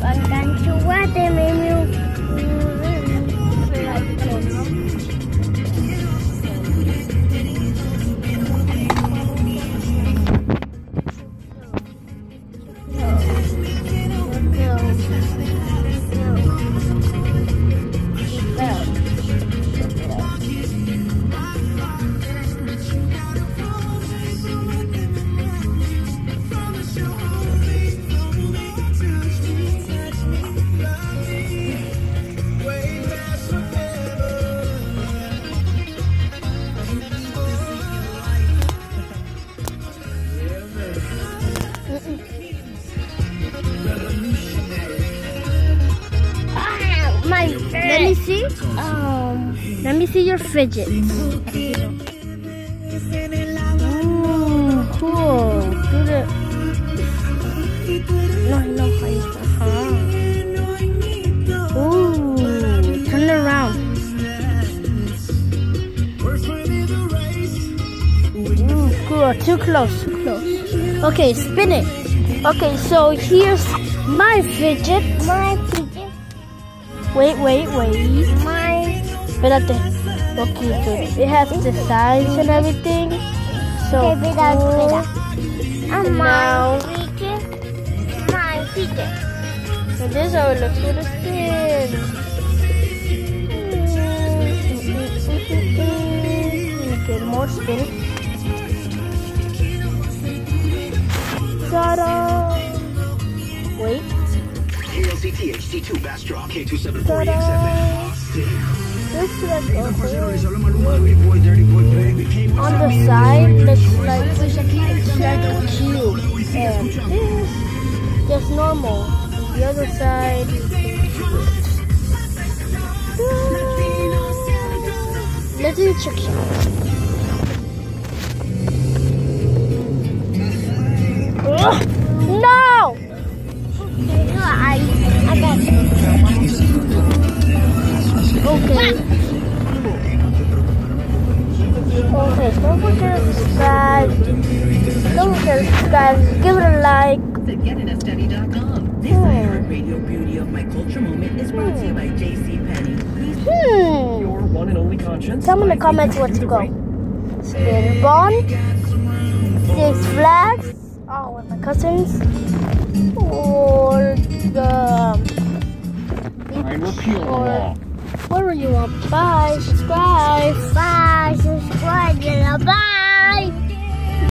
Con gancho quá tem em yêu. Let me see. Let me see your fidget. Cool. Do the. No. Ooh, turn it around. Ooh, cool. Too close. Okay, spin it. Okay, so here's my fidget. Wait. Espérate. Okay, it has the size and everything. So cool. And now, my fidget. so this is how it looks with a spin. Get more spin. Ta-da! Wait. ALCT HT2 Bastrop K274XFN. This looks on the side looks like a cube, and this just normal. The other side, let's do the trick shot. No! I got it. Okay. Don't forget to subscribe. Give it a like. GetInAstudy.com. This iHeartRadio Beauty of My Culture Moment is brought to you by JCPenney. Your one and only conscience. Tell me in the comments what to go. Spin Bond, Six Flags, with my cousins, or the. Or where you want? Bye. Subscribe. Bye. Subscribe. Bye.